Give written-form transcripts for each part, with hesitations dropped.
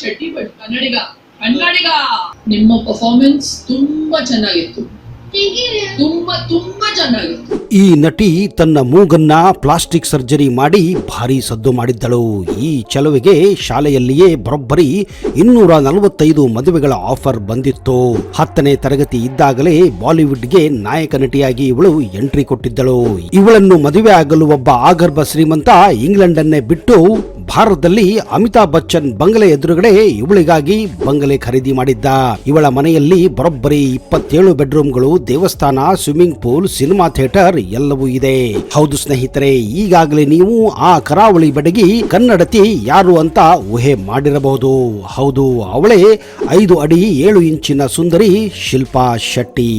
Shetty but ಕನ್ನಡಿಗ ನಿಮ್ಮ performance ತುಂಬಾ ಚೆನ್ನಾಗಿತ್ತು. ತುಂಬಾ ಚೆನ್ನಾಗಿತ್ತು. ಈ ನಟಿ ತನ್ನ ಮೂಗನ್ನ ಪ್ಲಾಸ್ಟಿಕ್ ಸರ್ಜರಿ ಮಾಡಿ ಭಾರಿ ಸದ್ದು ಮಾಡಿದ್ದಳು. ಈ ಚೆಲುವಿಗೆ ಶಾಲೆಯಲ್ಲಿಯೇ ಬರೋಬ್ಬರಿ 245 ಮದುವೆಗಳ ಆಫರ್ ಬಂದಿತ್ತು. 10ನೇ ತರಗತಿ ಇದ್ದಾಗಲೇ ಬಾಲಿವುಡ್ಗೆ ನಾಯಕ ನಟಿಯಾಗಿ ಇವಳು ಎಂಟ್ರಿ ಕೊಟ್ಟಿದ್ದಳು. ಇವಳನ್ನು ಮದುವೆ ಆಗಲು ಒಬ್ಬ ಆಗರ್ಭ ಶ್ರೀಮಂತ ಇಂಗ್ಲೆಂಡ್ ಅನ್ನೇ ಬಿಟ್ಟು ಭಾರತದಲ್ಲಿ ಅಮಿತಾಬ್ ಬಚ್ಚನ್ ಬಂಗಲೆ ಎದುರುಗಡೆ ಇವಳಿಗಾಗಿ ಬಂಗಲೆ ಖರೀದಿ ಮಾಡಿದ್ದ. ಇವಳ ಮನೆಯಲ್ಲಿ ಬರೋಬ್ಬರಿ 27 ಬೆಡ್ರೂಮ್ಗಳು, ದೇವಸ್ಥಾನ, ಸ್ವಿಮ್ಮಿಂಗ್ ಪೂಲ್, ಸಿನಿಮಾ ಥಿಯೇಟರ್ ಎಲ್ಲವೂ ಇದೆ. ಹೌದು ಸ್ನೇಹಿತರೆ, ಈಗಾಗಲೇ ನೀವು ಆ ಕರಾವಳಿ ಬೆಡಗಿ ಕನ್ನಡತಿ ಯಾರು ಅಂತ ಊಹೆ ಮಾಡಿರಬಹುದು. ಹೌದು, ಅವಳೇ 5 ಅಡಿ 7 ಇಂಚಿನ ಸುಂದರಿ ಶಿಲ್ಪಾ ಶೆಟ್ಟಿ.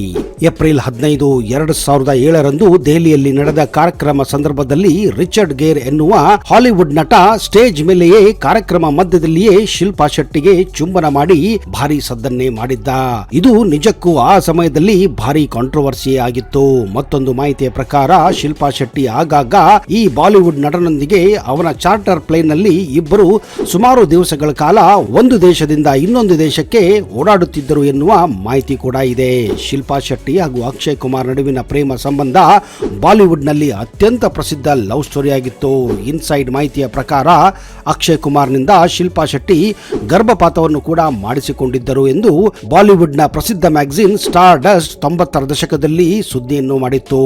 ಏಪ್ರಿಲ್ 15, 2007 ದೆಹಲಿಯಲ್ಲಿ ನಡೆದ ಕಾರ್ಯಕ್ರಮ ಸಂದರ್ಭದಲ್ಲಿ ರಿಚರ್ಡ್ ಗೇರ್ ಎನ್ನುವ ಹಾಲಿವುಡ್ ನಟ ಸ್ಟೇಜ್ ಮೇಲೆಯೇ ಕಾರ್ಯಕ್ರಮ ಮಧ್ಯದಲ್ಲಿಯೇ ಶಿಲ್ಪಾ ಶೆಟ್ಟಿಗೆ ಚುಂಬನ ಮಾಡಿ ಭಾರಿ ಸದ್ದನ್ನೇ ಮಾಡಿದ್ದ. ಇದು ನಿಜಕ್ಕೂ ಆ ಸಮಯದಲ್ಲಿ ಭಾರಿ ಕಾಂಟ್ರವರ್ಸಿ ಆಗಿತ್ತು. ಮತ್ತೊಂದು ಮಾಹಿತಿಯ ಪ್ರಕಾರ ಶಿಲ್ಪಾ ಶೆಟ್ಟಿ ಆಗಾಗ ಈ ಬಾಲಿವುಡ್ ನಟನೊಂದಿಗೆ ಅವನ ಚಾರ್ಟರ್ ಪ್ಲೇನ್ ನಲ್ಲಿ ಇಬ್ಬರು ಸುಮಾರು ದಿವಸಗಳ ಕಾಲ ಒಂದು ದೇಶದಿಂದ ಇನ್ನೊಂದು ದೇಶಕ್ಕೆ ಓಡಾಡುತ್ತಿದ್ದರು ಎನ್ನುವ ಮಾಹಿತಿ ಕೂಡ ಇದೆ. ಶಿಲ್ಪಾ ಶೆಟ್ಟಿ ಹಾಗೂ ಅಕ್ಷಯ್ ಕುಮಾರ್ ನಡುವಿನ ಪ್ರೇಮ ಸಂಬಂಧ ಬಾಲಿವುಡ್ ನಲ್ಲಿ ಅತ್ಯಂತ ಪ್ರಸಿದ್ಧ ಲವ್ ಸ್ಟೋರಿ ಆಗಿತ್ತು. ಇನ್ಸೈಡ್ ಮಾಹಿತಿಯ ಪ್ರಕಾರ ಅಕ್ಷಯ್ ಕುಮಾರ್ನಿಂದ ಶಿಲ್ಪಾ ಶೆಟ್ಟಿ ಗರ್ಭಪಾತವನ್ನು ಕೂಡ ಮಾಡಿಸಿಕೊಂಡಿದ್ದರು ಎಂದು ಬಾಲಿವುಡ್ನ ಪ್ರಸಿದ್ಧ ಮ್ಯಾಗಝಿನ್ ಸ್ಟಾರ್ ಡಸ್ಟ್ 90ರ ದಶಕದಲ್ಲಿ ಸುದ್ದಿಯನ್ನು ಮಾಡಿತ್ತು.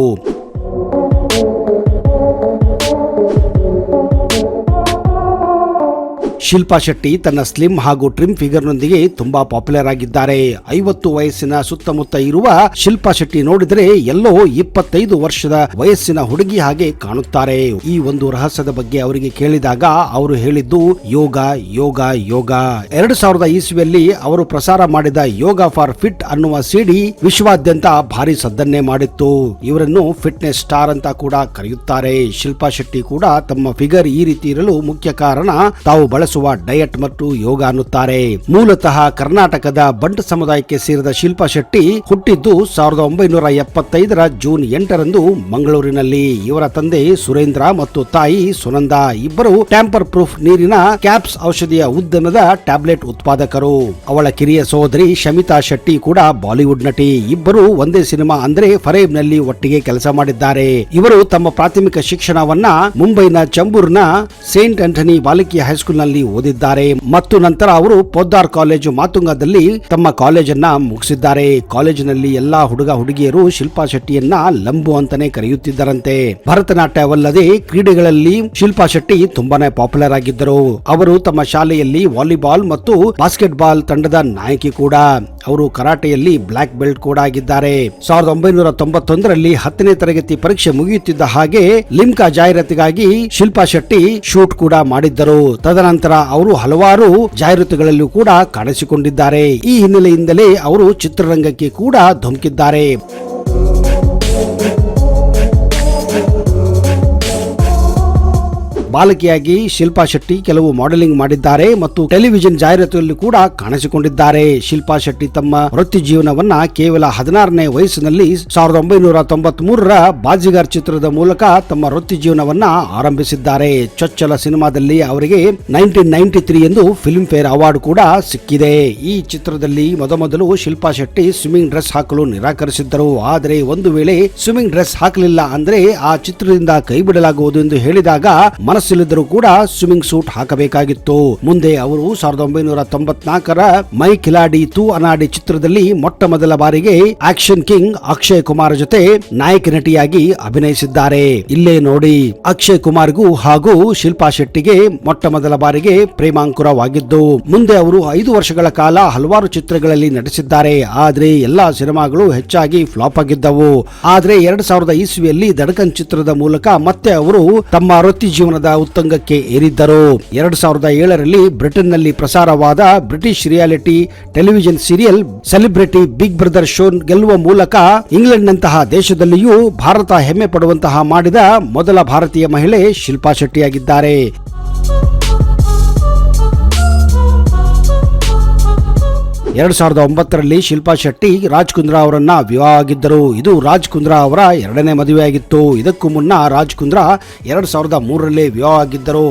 ಶಿಲ್ಪಾ ಶೆಟ್ಟಿ ತನ್ನ ಸ್ಲಿಮ್ ಹಾಗೂ ಟ್ರಿಮ್ ಫಿಗರ್ ನೊಂದಿಗೆ ತುಂಬಾ ಪಾಪ್ಯುಲರ್ ಆಗಿದ್ದಾರೆ. 50 ವಯಸ್ಸಿನ ಸುತ್ತಮುತ್ತ ಇರುವ ಶಿಲ್ಪಾ ಶೆಟ್ಟಿ ನೋಡಿದರೆ ಎಲ್ಲೋ 25 ವರ್ಷದ ವಯಸ್ಸಿನ ಹುಡುಗಿ ಹಾಗೆ ಕಾಣುತ್ತಾರೆ. ಈ ಒಂದು ರಹಸ್ಯದ ಬಗ್ಗೆ ಅವರಿಗೆ ಕೇಳಿದಾಗ ಅವರು ಹೇಳಿದ್ದು ಯೋಗ ಯೋಗ ಯೋಗ. 2000 ಇಸ್ವಿಯಲ್ಲಿ ಅವರು ಪ್ರಸಾರ ಮಾಡಿದ ಯೋಗ ಫಾರ್ ಫಿಟ್ ಅನ್ನುವ ಸಿಡಿ ವಿಶ್ವಾದ್ಯಂತ ಭಾರಿ ಸದ್ದನ್ನೇ ಮಾಡಿತ್ತು. ಇವರನ್ನು ಫಿಟ್ನೆಸ್ ಸ್ಟಾರ್ ಅಂತ ಕೂಡ ಕರೆಯುತ್ತಾರೆ. ಶಿಲ್ಪಾ ಶೆಟ್ಟಿ ಕೂಡ ತಮ್ಮ ಫಿಗರ್ ಈ ರೀತಿ ಇರಲು ಮುಖ್ಯ ಕಾರಣ ತಾವು ಬಳಸುವ ಡಯಟ್ ಮತ್ತು ಯೋಗ ಅನ್ನುತ್ತಾರೆ. ಮೂಲತಃ ಕರ್ನಾಟಕದ ಬಂಟ್ ಸಮುದಾಯಕ್ಕೆ ಸೇರಿದ ಶಿಲ್ಪಾ ಶೆಟ್ಟಿ ಹುಟ್ಟಿದ್ದು 1975 ಜೂನ್ 8 ಮಂಗಳೂರಿನಲ್ಲಿ. ಇವರ ತಂದೆ ಸುರೇಂದ್ರ ಮತ್ತು ತಾಯಿ ಸುನಂದಾ ಇಬ್ಬರು ಟ್ಯಾಂಪರ್ ಪ್ರೂಫ್ ನೀರಿನ ಕ್ಯಾಪ್ಸ್ ಔಷಧಿಯ ಉದ್ಯಮದ ಟ್ಯಾಬ್ಲೆಟ್ ಉತ್ಪಾದಕರು. ಅವಳ ಕಿರಿಯ ಸಹೋದರಿ ಶಮಿತಾ ಶೆಟ್ಟಿ ಕೂಡ ಬಾಲಿವುಡ್ ನಟಿ. ಇಬ್ಬರು ಒಂದೇ ಸಿನಿಮಾ ಅಂದ್ರೆ ಫರೇಬ್ ನಲ್ಲಿ ಒಟ್ಟಿಗೆ ಕೆಲಸ ಮಾಡಿದ್ದಾರೆ. ಇವರು ತಮ್ಮ ಪ್ರಾಥಮಿಕ ಶಿಕ್ಷಣವನ್ನ ಮುಂಬೈನ ಚಂಬೂರ್ನ ಸೇಂಟ್ ಆಂಟನಿ ಬಾಲಿಕಿಯ ಹೈಸ್ಕೂಲ್ ನಲ್ಲಿ ಓದಿದ್ದಾರೆ ಮತ್ತು ನಂತರ ಅವರು ಪೋದ್ದಾರ್ ಕಾಲೇಜು ಮಾತುಂಗದಲ್ಲಿ ತಮ್ಮ ಕಾಲೇಜನ್ನ ಮುಗಿಸಿದ್ದಾರೆ. ಕಾಲೇಜಿನಲ್ಲಿ ಎಲ್ಲಾ ಹುಡುಗ ಹುಡುಗಿಯರು ಶಿಲ್ಪಾ ಶೆಟ್ಟಿಯನ್ನ ಲಂಬು ಅಂತಾನೆ ಕರೆಯುತ್ತಿದ್ದರಂತೆ. ಭರತನಾಟ್ಯವಲ್ಲದೆ ಕ್ರೀಡೆಗಳಲ್ಲಿ ಶಿಲ್ಪಾ ಶೆಟ್ಟಿ ತುಂಬಾನೇ ಪಾಪ್ಯುಲರ್ ಆಗಿದ್ದರು. ಅವರು ತಮ್ಮ ಶಾಲೆಯಲ್ಲಿ ವಾಲಿಬಾಲ್ ಮತ್ತು ಬಾಸ್ಕೆಟ್ ಬಾಲ್ ತಂಡದ ನಾಯಕಿ ಕೂಡ. ಅವರು ಕರಾಟೆಯಲ್ಲಿ ಬ್ಲಾಕ್ ಬೆಲ್ಟ್ ಕೂಡ ಆಗಿದ್ದಾರೆ. 1991ರಲ್ಲಿ 10ನೇ ತರಗತಿ ಪರೀಕ್ಷೆ ಮುಗಿಯುತ್ತಿದ್ದ ಹಾಗೆ ಲಿಮ್ಕಾ ಜಾಹೀರಾತಿಗಾಗಿ ಶಿಲ್ಪಾ ಶೆಟ್ಟಿ ಶೂಟ್ ಕೂಡ ಮಾಡಿದ್ದರು. ತದನಂತರ ಅವರು ಹಲವಾರು ಜಾಹೀರಾತುಗಳಲ್ಲೂ ಕೂಡ ಕಾಣಿಸಿಕೊಂಡಿದ್ದಾರೆ. ಈ ಹಿನ್ನೆಲೆಯಿಂದಲೇ ಅವರು ಚಿತ್ರರಂಗಕ್ಕೆ ಕೂಡ ಧುಮುಕಿದ್ದಾರೆ. ಬಾಲಕಿಯಾಗಿ ಶಿಲ್ಪಾ ಶೆಟ್ಟಿ ಕೆಲವು ಮಾಡೆಲಿಂಗ್ ಮಾಡಿದ್ದಾರೆ ಮತ್ತು ಟೆಲಿವಿಷನ್ ಜಾಹೀರಾತುಗಳಲ್ಲಿ ಕೂಡ ಕಾಣಿಸಿಕೊಂಡಿದ್ದಾರೆ. ಶಿಲ್ಪಾ ಶೆಟ್ಟಿ ತಮ್ಮ ವೃತ್ತಿ ಜೀವನವನ್ನ ಕೇವಲ 16ನೇ ವಯಸ್ಸಿನಲ್ಲಿ 1993ರ ಬಾಜಿಗಾರ್ ಚಿತ್ರದ ಮೂಲಕ ತಮ್ಮ ವೃತ್ತಿ ಜೀವನವನ್ನ ಆರಂಭಿಸಿದ್ದಾರೆ. ಚೊಚ್ಚಲ ಸಿನಿಮಾದಲ್ಲಿ ಅವರಿಗೆ 1993 ಎಂದು ಫಿಲ್ಮ್ ಫೇರ್ ಅವಾರ್ಡ್ ಕೂಡ ಸಿಕ್ಕಿದೆ. ಈ ಚಿತ್ರದಲ್ಲಿ ಮೊದಲು ಶಿಲ್ಪಾ ಶೆಟ್ಟಿ ಸ್ವಿಮ್ಮಿಂಗ್ ಡ್ರೆಸ್ ಹಾಕಲು ನಿರಾಕರಿಸಿದ್ದರು. ಆದರೆ ಒಂದು ವೇಳೆ ಸ್ವಿಮ್ಮಿಂಗ್ ಡ್ರೆಸ್ ಹಾಕಲಿಲ್ಲ ಅಂದ್ರೆ ಆ ಚಿತ್ರದಿಂದ ಕೈ ಬಿಡಲಾಗುವುದು ಎಂದು ಹೇಳಿದಾಗ ಮನಸ್ಸಿಲ್ಲದರೂ ಕೂಡ ಸ್ವಿಮ್ಮಿಂಗ್ ಸೂಟ್ ಹಾಕಬೇಕಾಗಿತ್ತು. ಮುಂದೆ ಅವರು 1994ರ ಮೈ ಖಿಲಾಡಿ ತೂ ಅನಾಡಿ ಚಿತ್ರದಲ್ಲಿ ಮೊಟ್ಟ ಮೊದಲ ಬಾರಿಗೆ ಆಕ್ಷನ್ ಕಿಂಗ್ ಅಕ್ಷಯ್ ಕುಮಾರ್ ಜೊತೆ ನಾಯಕ ನಟಿಯಾಗಿ ಅಭಿನಯಿಸಿದ್ದಾರೆ. ಇಲ್ಲೇ ನೋಡಿ, ಅಕ್ಷಯ್ ಕುಮಾರ್ಗೂ ಹಾಗೂ ಶಿಲ್ಪಾ ಶೆಟ್ಟಿಗೆ ಮೊಟ್ಟ ಮೊದಲ ಬಾರಿಗೆ ಪ್ರೇಮಾಂಕುರವಾಗಿದ್ದು. ಮುಂದೆ ಅವರು 5 ವರ್ಷಗಳ ಕಾಲ ಹಲವಾರು ಚಿತ್ರಗಳಲ್ಲಿ ನಟಿಸಿದ್ದಾರೆ. ಆದ್ರೆ ಎಲ್ಲಾ ಸಿನಿಮಾಗಳು ಹೆಚ್ಚಾಗಿ ಫ್ಲಾಪ್ ಆಗಿದ್ದವು. ಆದ್ರೆ 2000 ಇಸ್ವಿಯಲ್ಲಿ ದಡಕನ್ ಚಿತ್ರದ ಮೂಲಕ ಮತ್ತೆ ಅವರು ತಮ್ಮ ವೃತ್ತಿ ಜೀವನದ ಉತ್ತುಂಗಕ್ಕೆ ಏರಿದ್ದರು. 2007ರಲ್ಲಿ ಬ್ರಿಟನ್ ನಲ್ಲಿ ಪ್ರಸಾರವಾದ British reality television serial celebrity big brother show ಗೆಲ್ಲುವ ಮೂಲಕ ಇಂಗ್ಲೆಂಡ್ ನಂತಹ ದೇಶದಲ್ಲಿಯೂ ಭಾರತ ಹೆಮ್ಮೆ ಪಡುವಂತಹ ಮಾಡಿದ ಮೊದಲ ಭಾರತೀಯ ಮಹಿಳೆ ಶಿಲ್ಪಾ ಶೆಟ್ಟಿಯಾಗಿದ್ದಾರೆ. 2009ರಲ್ಲಿ ಶಿಲ್ಪಾ ಶೆಟ್ಟಿ ರಾಜ್ ಕುಂದ್ರಾ ಅವರನ್ನ ವಿವಾಹ ಆಗಿದ್ದರು. ಇದು ರಾಜ್ ಕುಂದ್ರಾ ಅವರ ಎರಡನೇ ಮದುವೆಯಾಗಿತ್ತು. ಇದಕ್ಕೂ ಮುನ್ನ ರಾಜ್ ಕುಂದ್ರಾ 2003ರಲ್ಲಿ ವಿವಾಹ ಆಗಿದ್ದರು.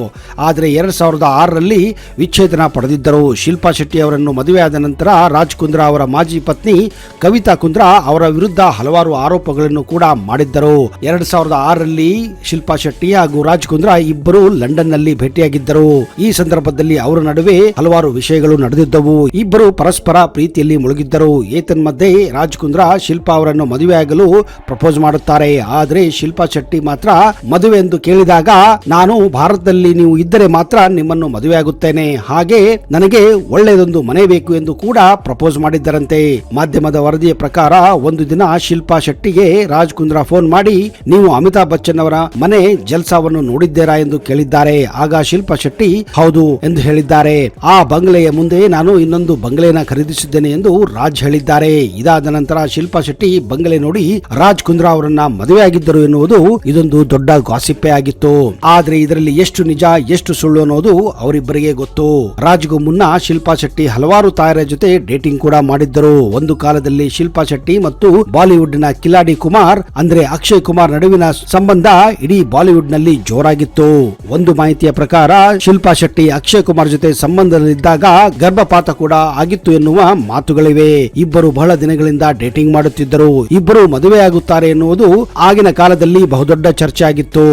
ಆದರೆ 2006ರಲ್ಲಿ ವಿಚ್ಛೇದನ ಪಡೆದಿದ್ದರು. ಶಿಲ್ಪಾ ಶೆಟ್ಟಿ ಅವರನ್ನು ಮದುವೆಯಾದ ನಂತರ ರಾಜ್ ಕುಂದ್ರಾ ಅವರ ಮಾಜಿ ಪತ್ನಿ ಕವಿತಾ ಕುಂದ್ರಾ ಅವರ ವಿರುದ್ಧ ಹಲವಾರು ಆರೋಪಗಳನ್ನು ಕೂಡ ಮಾಡಿದ್ದರು. 2006ರಲ್ಲಿ ಶಿಲ್ಪಾ ಶೆಟ್ಟಿ ಹಾಗೂ ರಾಜ್ ಕುಂದ್ರಾ ಇಬ್ಬರು ಲಂಡನ್ ನಲ್ಲಿ ಭೇಟಿಯಾಗಿದ್ದರು. ಈ ಸಂದರ್ಭದಲ್ಲಿ ಅವರ ನಡುವೆ ಹಲವಾರು ವಿಷಯಗಳು ನಡೆದಿದ್ದವು. ಇಬ್ಬರು ಪರಸ್ಪರ ಪ್ರೀತಿಯಲ್ಲಿ ಮುಳುಗಿದ್ದರು. ಏತನ್ಮಧ್ಯೆ ರಾಜ್ ಕುಂದ್ರಾ ಶಿಲ್ಪಾ ಅವರನ್ನು ಮದುವೆಯಾಗಲು ಪ್ರಪೋಸ್ ಮಾಡುತ್ತಾರೆ. ಆದರೆ ಶಿಲ್ಪಾ ಶೆಟ್ಟಿ ಮಾತ್ರ ಮದುವೆ ಎಂದು ಕೇಳಿದಾಗ, ನಾನು ಭಾರತದಲ್ಲಿ ನೀವು ಇದ್ದರೆ ಮಾತ್ರ ನಿಮ್ಮನ್ನು ಮದುವೆಯಾಗುತ್ತೇನೆ, ಹಾಗೆ ನನಗೆ ಒಳ್ಳೆಯದೊಂದು ಮನೆ ಬೇಕು ಎಂದು ಕೂಡ ಪ್ರಪೋಸ್ ಮಾಡಿದ್ದರಂತೆ. ಮಾಧ್ಯಮದ ವರದಿಯ ಪ್ರಕಾರ ಒಂದು ದಿನ ಶಿಲ್ಪಾ ಶೆಟ್ಟಿಗೆ ರಾಜ್ ಕುಂದ್ರಾ ಫೋನ್ ಮಾಡಿ, ನೀವು ಅಮಿತಾಬ್ ಬಚ್ಚನ್ ಅವರ ಮನೆ ಜಲ್ಸಾವನ್ನು ನೋಡಿದ್ದೀರಾ ಎಂದು ಕೇಳಿದ್ದಾರೆ. ಆಗ ಶಿಲ್ಪಾ ಶೆಟ್ಟಿ ಹೌದು ಎಂದು ಹೇಳಿದ್ದಾರೆ. ಆ ಬಂಗಲೆಯ ಮುಂದೆ ನಾನು ಇನ್ನೊಂದು ಬಂಗಲೆನ ಖರೀದಿಸಿದ್ದೇನೆ ಎಂದು ರಾಜ್ ಹೇಳಿದ್ದಾರೆ. ಇದಾದ ನಂತರ ಶಿಲ್ಪಾ ಶೆಟ್ಟಿ ಬಂಗಲೆ ನೋಡಿ ರಾಜ್ ಕುಂದ್ರಾ ಅವರನ್ನ ಮದುವೆಯಾಗಿದ್ದರು ಎನ್ನುವುದು ಇದೊಂದು ದೊಡ್ಡ ಗಾಸಿಪ್ಪೆ ಆಗಿತ್ತು. ಆದ್ರೆ ಇದರಲ್ಲಿ ಎಷ್ಟು ನಿಜ ಎಷ್ಟು ಸುಳ್ಳು ಅನ್ನೋದು ಅವರಿಬ್ಬರಿಗೆ ಗೊತ್ತು. ರಾಜ್ಗೂ ಮುನ್ನ ಶಿಲ್ಪಾ ಶೆಟ್ಟಿ ಹಲವಾರು ತಾಯರ ಜೊತೆ ಡೇಟಿಂಗ್ ಕೂಡ ಮಾಡಿದ್ದರು. ಒಂದು ಕಾಲದಲ್ಲಿ ಶಿಲ್ಪಾ ಶೆಟ್ಟಿ ಮತ್ತು ಬಾಲಿವುಡ್ ನ ಕಿಲಾಡಿ ಕುಮಾರ್ ಅಂದ್ರೆ ಅಕ್ಷಯ್ ಕುಮಾರ್ ನಡುವಿನ ಸಂಬಂಧ ಇಡೀ ಬಾಲಿವುಡ್ ನಲ್ಲಿ ಜೋರಾಗಿತ್ತು. ಒಂದು ಮಾಹಿತಿಯ ಪ್ರಕಾರ ಶಿಲ್ಪಾ ಶೆಟ್ಟಿ ಅಕ್ಷಯ್ ಕುಮಾರ್ ಜೊತೆ ಸಂಬಂಧದಲ್ಲಿದ್ದಾಗ ಗರ್ಭಪಾತ ಕೂಡ ಆಗಿತ್ತು ಎನ್ನುವ ಮಾತುಗಳಿವೆ. ಇಬ್ಬರು ಬಹಳ ದಿನಗಳಿಂದ ಡೇಟಿಂಗ್ ಮಾಡುತ್ತಿದ್ದರು. ಇಬ್ಬರು ಮದುವೆಯಾಗುತ್ತಾರೆ ಎನ್ನುವುದು ಆಗಿನ ಕಾಲದಲ್ಲಿ ಬಹುದೊಡ್ಡ ಚರ್ಚೆ ಆಗಿತ್ತು.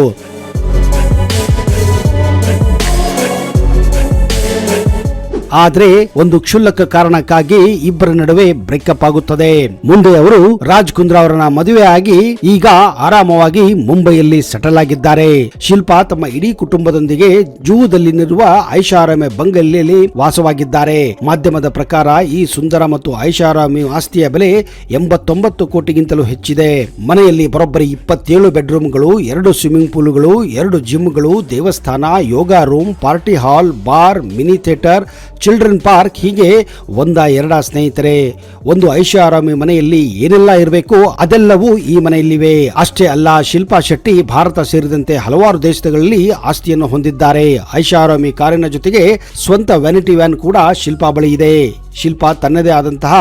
ಆದ್ರೆ ಒಂದು ಕ್ಷುಲ್ಲಕ ಕಾರಣಕ್ಕಾಗಿ ಇಬ್ಬರ ನಡುವೆ ಬ್ರೇಕಪ್ ಆಗುತ್ತದೆ. ಮುಂದೆ ಅವರು ರಾಜ್ ಕುಂದ್ರಾ ಅವರನ್ನ ಮದುವೆ ಆಗಿ ಈಗ ಆರಾಮವಾಗಿ ಮುಂಬೈಯಲ್ಲಿ ಸೆಟಲ್ ಆಗಿದ್ದಾರೆ. ಶಿಲ್ಪಾ ತಮ್ಮ ಇಡೀ ಕುಟುಂಬದೊಂದಿಗೆ ಜೂದಲ್ಲಿರುವ ಐಷಾರಾಮಿ ಬಂಗಲೆಯಲ್ಲಿ ವಾಸವಾಗಿದ್ದಾರೆ. ಮಾಧ್ಯಮದ ಪ್ರಕಾರ ಈ ಸುಂದರ ಮತ್ತು ಐಷಾರಾಮಿ ಆಸ್ತಿಯ ಬೆಲೆ 89 ಕೋಟಿಗಿಂತಲೂ ಹೆಚ್ಚಿದೆ. ಮನೆಯಲ್ಲಿ ಬರೋಬ್ಬರಿ 27 ಬೆಡ್ರೂಮ್ಗಳು, 2 ಸ್ವಿಮ್ಮಿಂಗ್ ಪೂಲ್ಗಳು, 2 ಜಿಮ್ಗಳು, ದೇವಸ್ಥಾನ, yoga room, party hall, bar, mini theatre, children park, ಹೀಗೆ ಎರಡ ಸ್ನೇಹಿತರೆ, ಒಂದು ಐಷಾರಾಮಿ ಮನೆಯಲ್ಲಿ ಏನೆಲ್ಲ ಇರಬೇಕು ಅದೆಲ್ಲವೂ ಈ ಮನೆಯಲ್ಲಿವೆ. ಅಷ್ಟೇ ಅಲ್ಲ, ಶಿಲ್ಪಾ ಶೆಟ್ಟಿ ಭಾರತ ಸೇರಿದಂತೆ ಹಲವಾರು ದೇಶಗಳಲ್ಲಿ ಆಸ್ತಿಯನ್ನು ಹೊಂದಿದ್ದಾರೆ. ಐಷಾರಾಮಿ ಕಾರಿನ ಜೊತೆಗೆ ಸ್ವಂತ ವ್ಯಾನಿಟಿ ವ್ಯಾನ್ ಕೂಡ ಶಿಲ್ಪಾ ಬಳಿ ಇದೆ. ಶಿಲ್ಪಾ ತನ್ನದೇ ಆದಂತಹ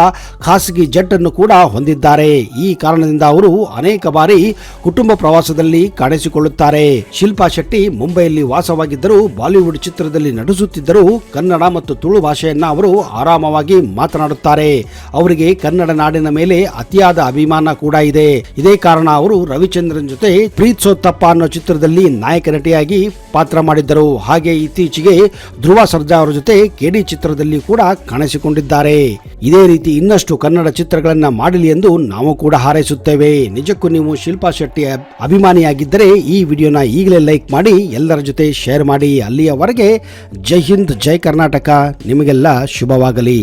ಖಾಸಗಿ ಜೆಟ್ ಅನ್ನು ಕೂಡ ಹೊಂದಿದ್ದಾರೆ. ಈ ಕಾರಣದಿಂದ ಅವರು ಅನೇಕ ಬಾರಿ ಕುಟುಂಬ ಪ್ರವಾಸದಲ್ಲಿ ಕಾಣಿಸಿಕೊಳ್ಳುತ್ತಾರೆ. ಶಿಲ್ಪಾ ಶೆಟ್ಟಿ ಮುಂಬೈಯಲ್ಲಿ ವಾಸವಾಗಿದ್ದರು. ಬಾಲಿವುಡ್ ಚಿತ್ರದಲ್ಲಿ ನಟಿಸುತ್ತಿದ್ದರು. ಕನ್ನಡ ಮತ್ತು ತುಳು ಭಾಷೆಯನ್ನ ಅವರು ಆರಾಮವಾಗಿ ಮಾತನಾಡುತ್ತಾರೆ. ಅವರಿಗೆ ಕನ್ನಡ ನಾಡಿನ ಮೇಲೆ ಅತಿಯಾದ ಅಭಿಮಾನ ಕೂಡ ಇದೆ. ಇದೇ ಕಾರಣ ಅವರು ರವಿಚಂದ್ರನ್ ಜೊತೆ ಪ್ರೀತ್ಸೋತ್ತಪ್ಪ ಅನ್ನೋ ಚಿತ್ರದಲ್ಲಿ ನಾಯಕ ನಟಿಯಾಗಿ ಪಾತ್ರ ಮಾಡಿದ್ದರು. ಹಾಗೆ ಇತ್ತೀಚೆಗೆ ಧ್ರುವ ಸರ್ಜಾ ಅವರ ಜೊತೆ ಕೆಡಿ ಚಿತ್ರದಲ್ಲಿ ಕೂಡ ಕಾಣಿಸಿಕೊಂಡಿದ್ದಾರೆ. ಇದೇ ರೀತಿ ಇನ್ನಷ್ಟು ಕನ್ನಡ ಚಿತ್ರಗಳನ್ನ ಮಾಡಲಿ ಎಂದು ನಾವು ಕೂಡ ಹಾರೈಸುತ್ತೇವೆ. ನಿಜಕ್ಕೂ ನೀವು ಶಿಲ್ಪಾ ಶೆಟ್ಟಿ ಅಭಿಮಾನಿಯಾಗಿದ್ದರೆ ಈ ವಿಡಿಯೋನ ಈಗಲೇ ಲೈಕ್ ಮಾಡಿ, ಎಲ್ಲರ ಜೊತೆ ಶೇರ್ ಮಾಡಿ. ಅಲ್ಲಿಯವರೆಗೆ ಜೈ ಹಿಂದ್, ಜೈ ಕರ್ನಾಟಕ, ನಿಮಗೆಲ್ಲ ಶುಭವಾಗಲಿ.